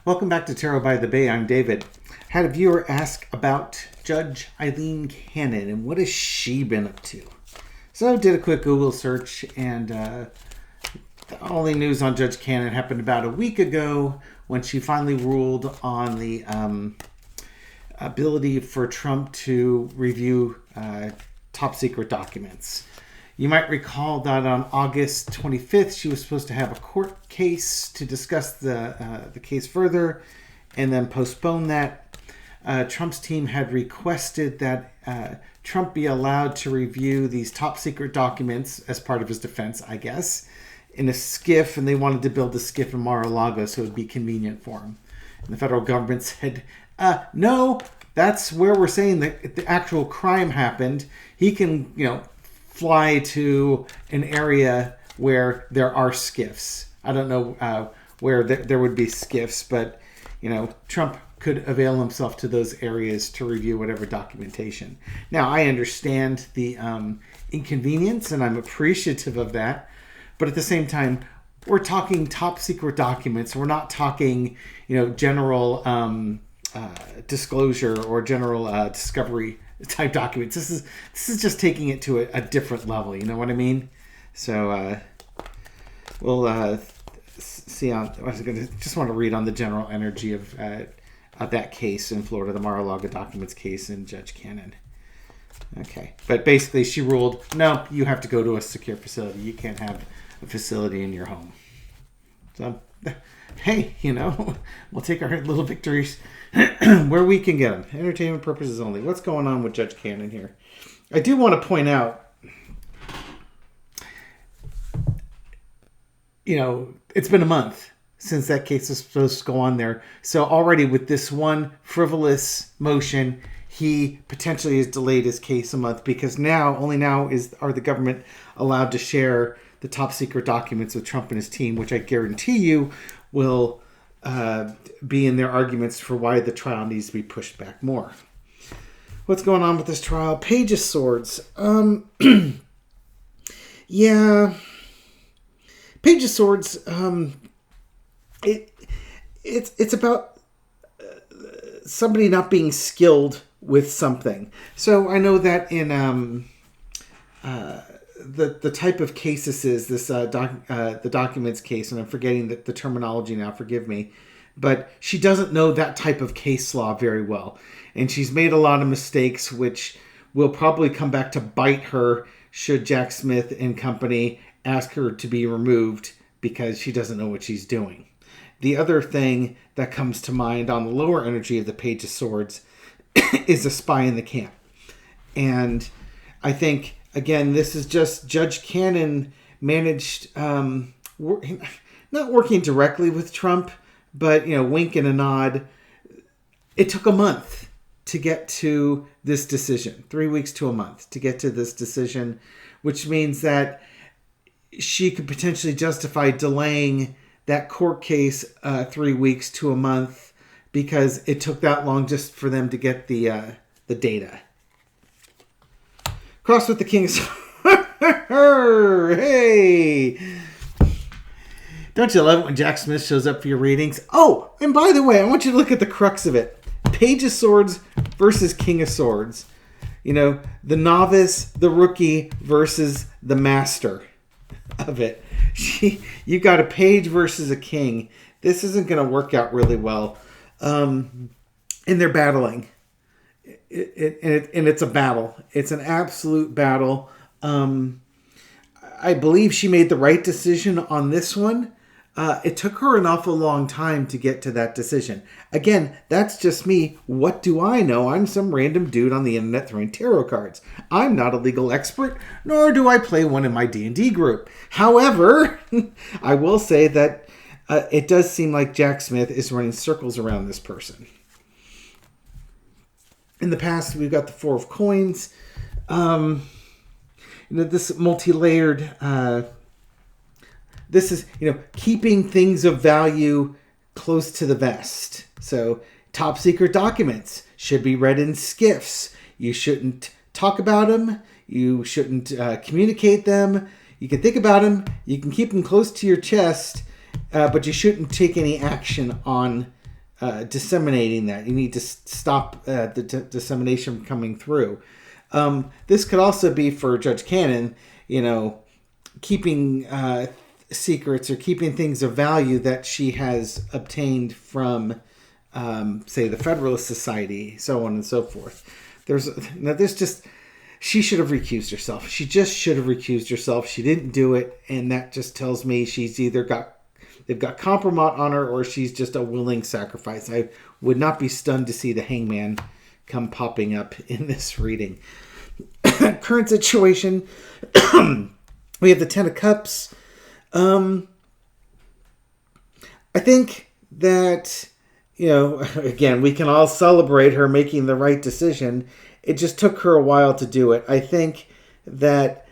Welcome back to Tarot by the Bay. I'm David. Had a viewer ask about Judge Aileen Cannon and what has she been up to. So I did a quick Google search, and the only news on Judge Cannon happened about a week ago when she finally ruled on the ability for Trump to review top secret documents. You might recall that on August 25th, she was supposed to have a court case to discuss the case further and then postpone that. Trump's team had requested that Trump be allowed to review these top secret documents as part of his defense, I guess, in a SCIF, and they wanted to build a SCIF in Mar-a-Lago so it would be convenient for him. And the federal government said, no, that's where we're saying that the actual crime happened. He can, fly to an area where there are SCIFs. I don't know where there would be SCIFs, but, Trump could avail himself to those areas to review whatever documentation. Now, I understand the inconvenience, and I'm appreciative of that. But at the same time, we're talking top secret documents. We're not talking, general disclosure or general discovery type documents. This is just taking it to a different level. You know what I mean? So we'll see on. I was going to just want to read on the general energy of that case in Florida, the Mar-a-Lago documents case in Judge Cannon. Okay, but basically she ruled, no, you have to go to a secure facility. You can't have a facility in your home. So, hey, we'll take our little victories where we can get them. Entertainment purposes only. What's going on with Judge Cannon here? I do want to point out, it's been a month since that case was supposed to go on there. So already with this one frivolous motion, he potentially has delayed his case a month, because only now are the government allowed to share the top secret documents with Trump and his team, which I guarantee you will be in their arguments for why the trial needs to be pushed back more. What's going on with this trial? Page of Swords. Yeah. Page of Swords. It's about somebody not being skilled with something. So I know that in the type of case this is, the documents case, and I'm forgetting the terminology now, forgive me, but she doesn't know that type of case law very well. And she's made a lot of mistakes, which will probably come back to bite her should Jack Smith and company ask her to be removed, because she doesn't know what she's doing. The other thing that comes to mind on the lower energy of the Page of Swords is a spy in the camp. And I think, again, this is just Judge Cannon managed, not working directly with Trump, but, wink and a nod. It took a month to get to this decision, 3 weeks to a month to get to this decision, which means that she could potentially justify delaying that court case 3 weeks to a month, because it took that long just for them to get the data. Cross with the King of Swords. Hey! Don't you love it when Jack Smith shows up for your readings? Oh, and by the way, I want you to look at the crux of it. Page of Swords versus King of Swords. The novice, the rookie versus the master of it. You got a page versus a king. This isn't going to work out really well. And they're battling. It's a battle. It's an absolute battle. I believe she made the right decision on this one. It took her an awful long time to get to that decision. Again, that's just me. What do I know? I'm some random dude on the internet throwing tarot cards. I'm not a legal expert, nor do I play one in my D&D group. However, I will say that it does seem like Jack Smith is running circles around this person. In the past, we've got the Four of Coins. This multi-layered... this is, keeping things of value close to the vest. So, top secret documents should be read in SCIFs. You shouldn't talk about them. You shouldn't communicate them. You can think about them. You can keep them close to your chest, but you shouldn't take any action on disseminating that. You need to stop the dissemination from coming through. This could also be for Judge Cannon, keeping secrets or keeping things of value that she has obtained from, say, the Federalist Society, so on and so forth. She should have recused herself. She just should have recused herself. She didn't do it, and that just tells me she's either they've got compromise on her, or she's just a willing sacrifice. I would not be stunned to see the hangman come popping up in this reading. Current situation, we have the Ten of Cups. I think that, again, we can all celebrate her making the right decision. It just took her a while to do it. I think that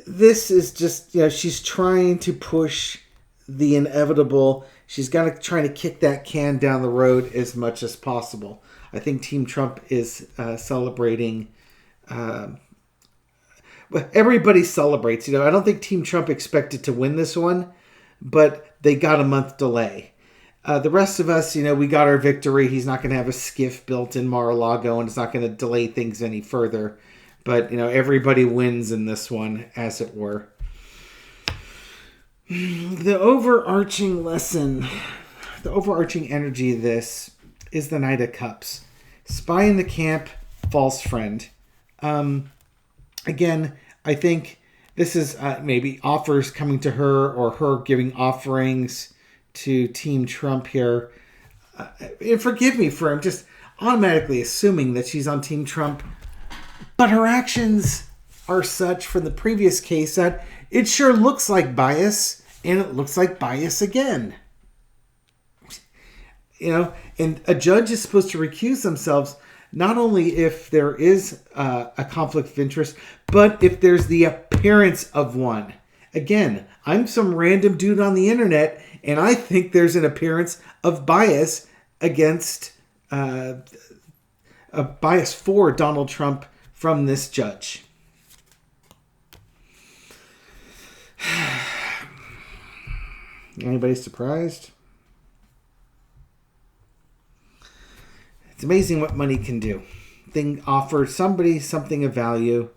this is just, she's trying to push the inevitable. She's trying to kick that can down the road as much as possible. I think Team Trump is celebrating. Everybody celebrates. I don't think Team Trump expected to win this one, but they got a month delay. The rest of us, we got our victory. He's not going to have a SCIF built in Mar-a-Lago, and it's not going to delay things any further. But, everybody wins in this one, as it were. The overarching lesson, the overarching energy of this is the Knight of Cups. Spy in the camp, false friend. Again, I think this is maybe offers coming to her, or her giving offerings to Team Trump here. And forgive me for I'm just automatically assuming that she's on Team Trump, but her actions are such from the previous case that it sure looks like bias, and it looks like bias again. And a judge is supposed to recuse themselves not only if there is a conflict of interest, but if there's the appearance of one. Again, I'm some random dude on the internet, and I think there's an appearance of bias against a bias for Donald Trump from this judge. Anybody surprised? It's amazing what money can do. Offer somebody something of value,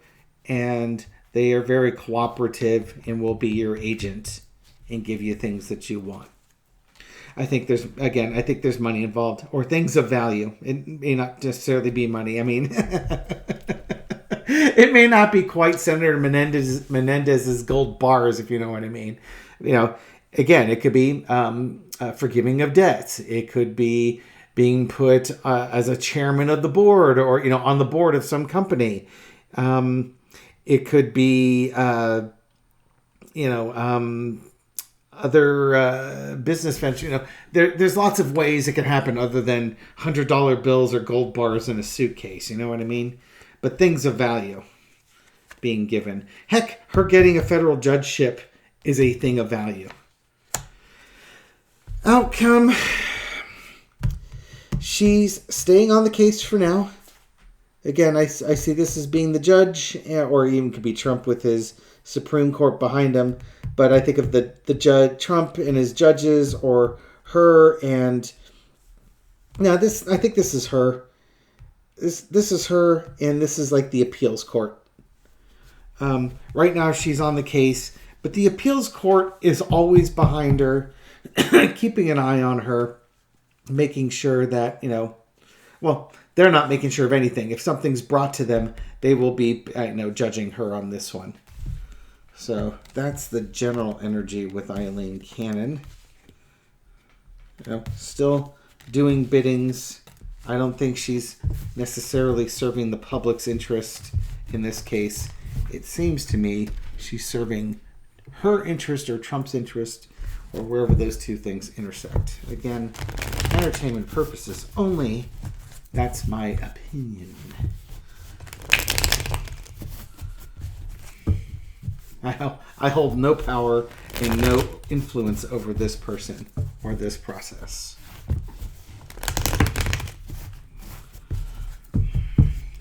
and they are very cooperative and will be your agent and give you things that you want. I think there's money involved, or things of value. It may not necessarily be money. I mean, it may not be quite Senator Menendez's gold bars, if you know what I mean. Again, it could be forgiving of debts. It could be being put as a chairman of the board, or on the board of some company. It could be other business ventures. There's lots of ways it can happen other than $100 bills or gold bars in a suitcase. You know what I mean? But things of value being given. Heck, her getting a federal judgeship is a thing of value. Outcome. She's staying on the case for now. Again, I see this as being the judge, or even could be Trump with his Supreme Court behind him. But I think of the judge, Trump and his judges, or her, and now this. I think this is her. This is her, and this is like the appeals court. Right now, she's on the case, but the appeals court is always behind her, keeping an eye on her, making sure that they're not making sure of anything. If something's brought to them, they will be judging her on this one. So that's the general energy with Aileen Cannon. Still doing biddings. I don't think she's necessarily serving the public's interest in this case. It seems to me she's serving her interest or Trump's interest, or wherever those two things intersect. Again, entertainment purposes only. That's my opinion. I hold no power and no influence over this person or this process.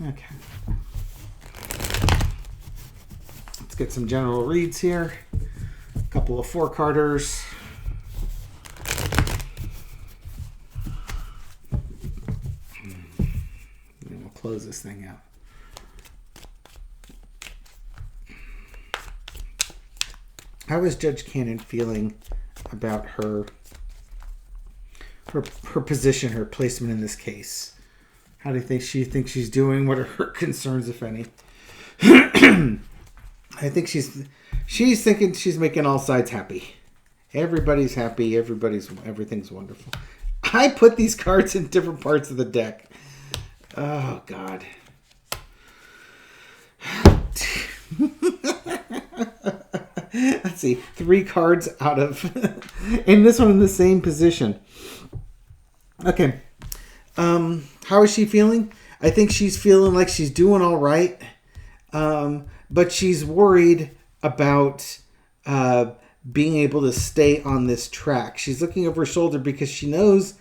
Okay. Let's get some general reads here. A couple of 4-carders. close this thing out. How is Judge Cannon feeling about her position, her placement in this case? How do you think she thinks she's doing? What are her concerns, if any? I think she's thinking she's making all sides happy. Everybody's happy. Everything's wonderful. I put these cards in different parts of the deck. Oh, God. Let's see. 3 cards out of... and this one in the same position. Okay. How is she feeling? I think she's feeling like she's doing all right. But she's worried about being able to stay on this track. She's looking over her shoulder because she knows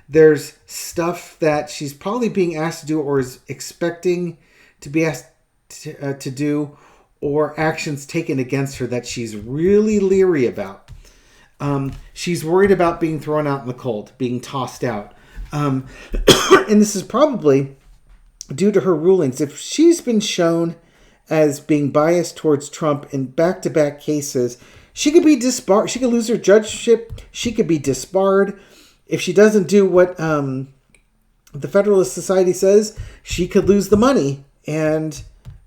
there's stuff that she's probably being asked to do or is expecting to be asked to do, or actions taken against her that she's really leery about. She's worried about being thrown out in the cold, being tossed out. And this is probably due to her rulings. If she's been shown as being biased towards Trump in back-to-back cases, she could be disbarred. She could lose her judgeship. She could be disbarred. If she doesn't do what the Federalist Society says, she could lose the money and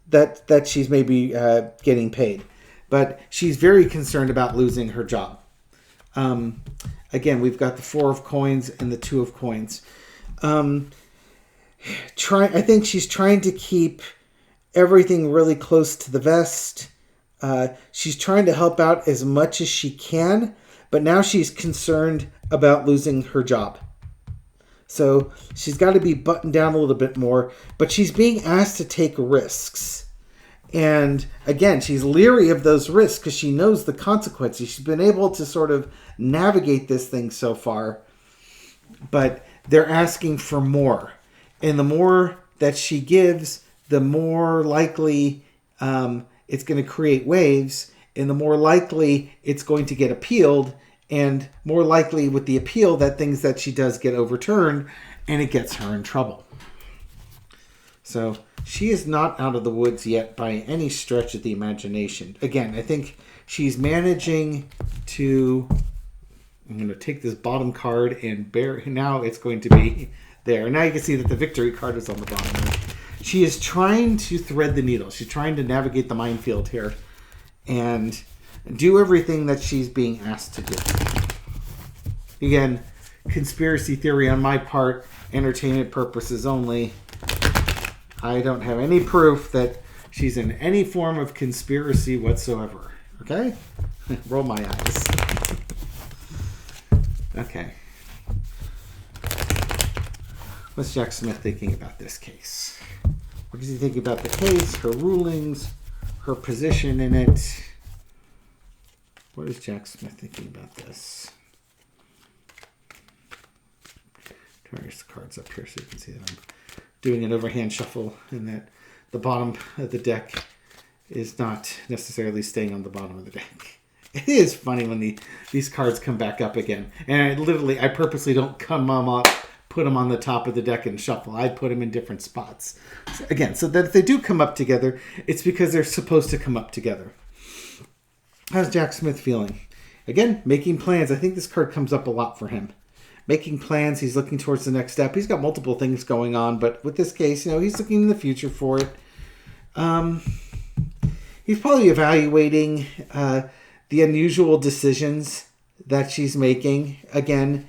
that she's maybe getting paid. But she's very concerned about losing her job. Again, we've got the 4 of coins and the 2 of coins. I think she's trying to keep everything really close to the vest. She's trying to help out as much as she can, but now she's concerned about losing her job. So she's got to be buttoned down a little bit more, but she's being asked to take risks. And again, she's leery of those risks because she knows the consequences. She's been able to sort of navigate this thing so far, but they're asking for more. And the more that she gives, the more likely it's going to create waves, and the more likely it's going to get appealed, and more likely with the appeal that things that she does get overturned, and it gets her in trouble. So she is not out of the woods yet by any stretch of the imagination. Again, I think she's managing to... I'm going to take this bottom card and now it's going to be there. Now you can see that the victory card is on the bottom. She is trying to thread the needle. She's trying to navigate the minefield here and do everything that she's being asked to do. Again, conspiracy theory on my part, entertainment purposes only. I don't have any proof that she's in any form of conspiracy whatsoever. Okay? Roll my eyes. Okay. What's Jack Smith thinking about this case? What is he thinking about the case, her rulings, her position in it? What is Jack Smith thinking about this? There's the cards up here so you can see that I'm doing an overhand shuffle and that the bottom of the deck is not necessarily staying on the bottom of the deck. It is funny when these cards come back up again. And I purposely don't come up, put them on the top of the deck and shuffle. I put them in different spots. So that if they do come up together, it's because they're supposed to come up together. How's Jack Smith feeling? Again, making plans. I think this card comes up a lot for him. Making plans. He's looking towards the next step. He's got multiple things going on, but with this case, he's looking in the future for it. He's probably evaluating the unusual decisions that she's making. Again,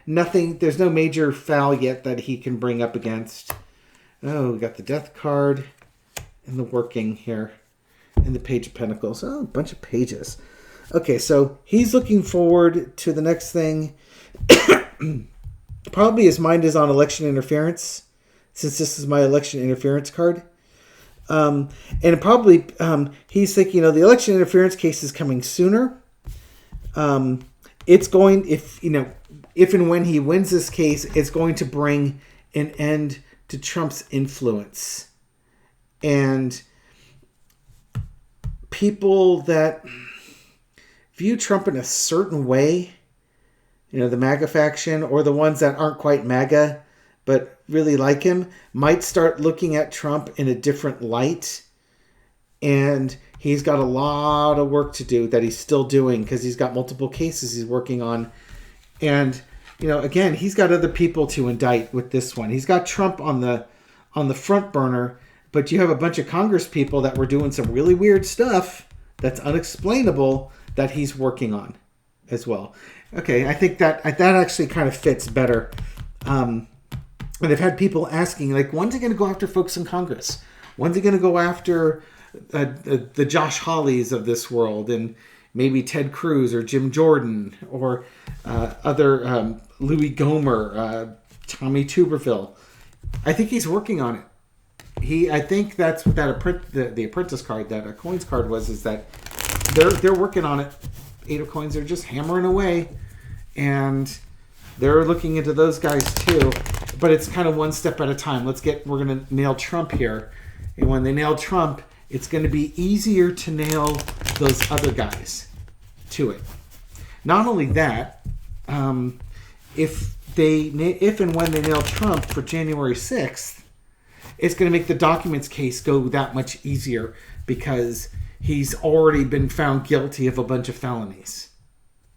nothing, there's no major foul yet that he can bring up against. Oh, we got the death card and the working here and the Page of Pentacles. Oh, a bunch of pages. Okay, so he's looking forward to the next thing. Probably his mind is on election interference, since this is my election interference card. And probably he's thinking, the election interference case is coming sooner. It's going, if and when he wins this case, it's going to bring an end to Trump's influence. And people that view Trump in a certain way, the MAGA faction, or the ones that aren't quite MAGA, but really like him, might start looking at Trump in a different light. And he's got a lot of work to do that he's still doing because he's got multiple cases he's working on. And, again, he's got other people to indict with this one. He's got Trump on the front burner, but you have a bunch of Congress people that were doing some really weird stuff that's unexplainable that he's working on as well. Okay, I think that actually kind of fits better. And I've had people asking, like, when's he going to go after folks in Congress? When's he going to go after the Josh Hawleys of this world, and maybe Ted Cruz or Jim Jordan or other Louis Gohmert, Tommy Tuberville? I think he's working on it. I think that's what the apprentice card, that Coins card was, is that they're working on it. 8 of Coins, they're just hammering away, and they're looking into those guys too. But it's kind of one step at a time. We're going to nail Trump here, and when they nail Trump, it's going to be easier to nail those other guys to it. Not only that, if and when they nail Trump for January 6th, it's going to make the documents case go that much easier because he's already been found guilty of a bunch of felonies,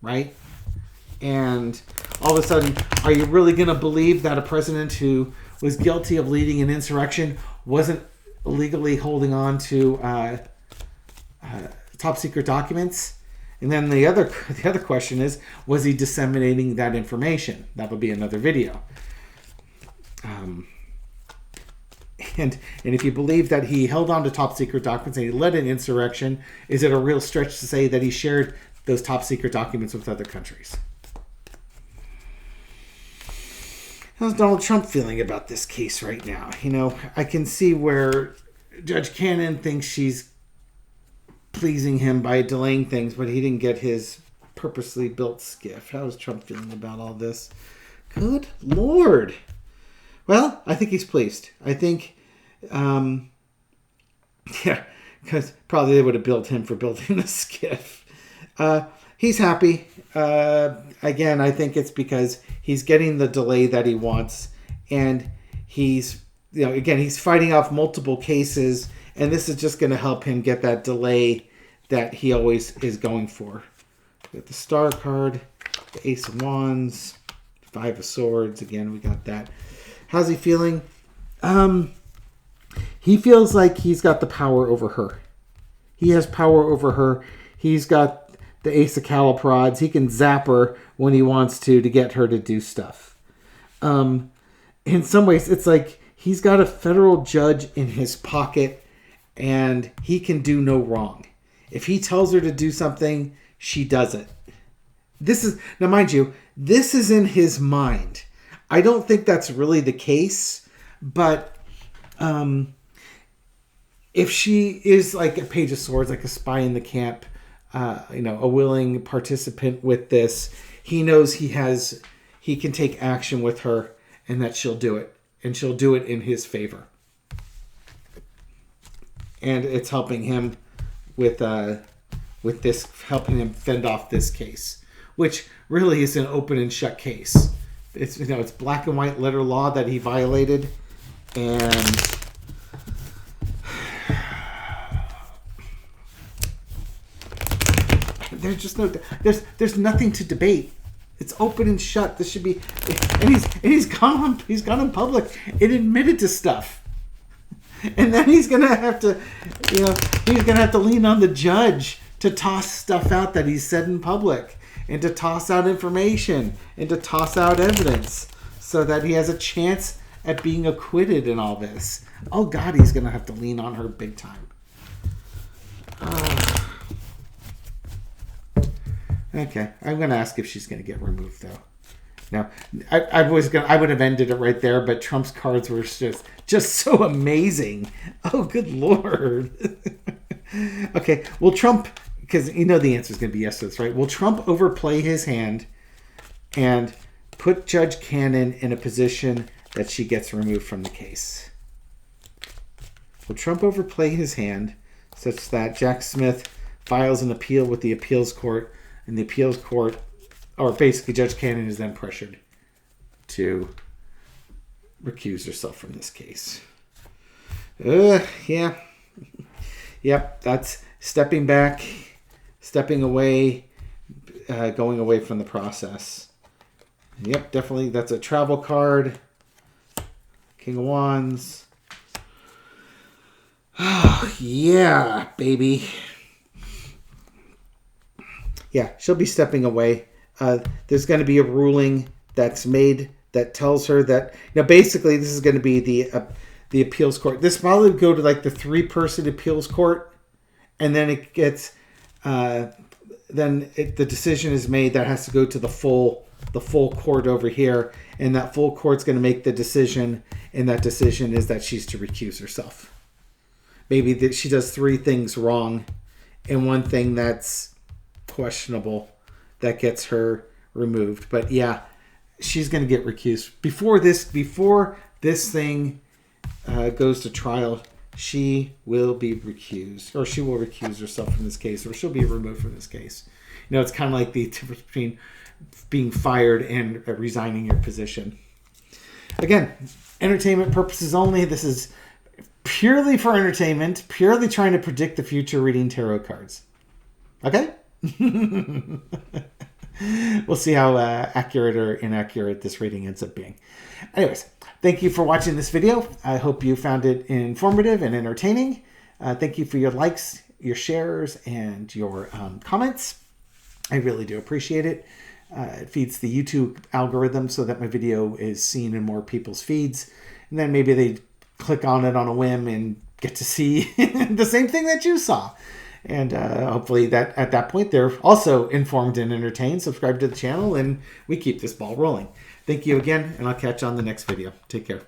right? And all of a sudden, are you really going to believe that a president who was guilty of leading an insurrection wasn't illegally holding on to top secret documents? And then the other question is, was he disseminating that information? That'll be another video. And if you believe that he held on to top secret documents and he led an insurrection, is it a real stretch to say that he shared those top secret documents with other countries? How's Donald Trump feeling about this case right now? I can see where Judge Cannon thinks she's pleasing him by delaying things, but he didn't get his purposely built SCIF. How is Trump feeling about all this? Good Lord. Well, I think he's pleased. I think, because probably they would have billed him for building the SCIF. He's happy. Again, I think it's because he's getting the delay that he wants, and he's fighting off multiple cases, and this is just going to help him get that delay that he always is going for. We got the Star card, the Ace of Wands, 5 of Swords. Again, we got that. How's he feeling? He feels like he's got the power over her. He has power over her. He's got the Ace of Caliprods. He can zap her when he wants to get her to do stuff. In some ways, it's like he's got a federal judge in his pocket, and he can do no wrong. If he tells her to do something, she does it. Now, mind you, this is in his mind. I don't think that's really the case, but if she is like a Page of Swords, like a spy in the camp, a willing participant with this, he knows he can take action with her, and that she'll do it, and she'll do it in his favor. And it's helping him with this, helping him fend off this case, which really is an open and shut case. It's it's black and white letter law that he violated, and there's nothing to debate. It's open and shut. This should be, and he's gone in public and admitted to stuff, and then he's gonna have to lean on the judge to toss stuff out that he said in public, and to toss out information, and to toss out evidence, so that he has a chance at being acquitted in all this. Oh God, he's gonna have to lean on her big time. Okay, I'm gonna ask if she's gonna get removed though. Now, I would have ended it right there, but Trump's cards were just so amazing. Oh, good Lord. Okay, will Trump, because the answer is going to be yes to this, right? Will Trump overplay his hand and put Judge Cannon in a position that she gets removed from the case? Will Trump overplay his hand such that Jack Smith files an appeal with the appeals court, and the appeals court, or basically Judge Cannon, is then pressured to recuse herself from this case. Yeah. Yep, that's stepping back, stepping away, going away from the process. Yep, definitely. That's a travel card. King of Wands. Oh, yeah, baby. Yeah, she'll be stepping away. There's going to be a ruling that's made that tells her that, basically this is going to be the appeals court. This probably would go to like the 3-person appeals court, and then it gets, the decision is made that has to go to the full court over here, and that full court's going to make the decision, and that decision is that she's to recuse herself. Maybe that she does 3 things wrong, and one thing that's questionable that gets her removed. But yeah, she's going to get recused before this thing goes to trial. She will be recused, or she will recuse herself from this case, or she'll be removed from this case. It's kind of like the difference between being fired and resigning your position. Again, entertainment purposes only. This is purely for entertainment, purely trying to predict the future, reading tarot cards. Okay? We'll see how accurate or inaccurate this reading ends up being. Anyways, thank you for watching this video. I hope you found it informative and entertaining. Thank you for your likes, your shares, and your comments. I really do appreciate it. It feeds the YouTube algorithm so that my video is seen in more people's feeds. And then maybe they click on it on a whim and get to see the same thing that you saw. And hopefully that at that point they're also informed and entertained. Subscribe to the channel, and we keep this ball rolling. Thank you again, and I'll catch you on the next video. Take care.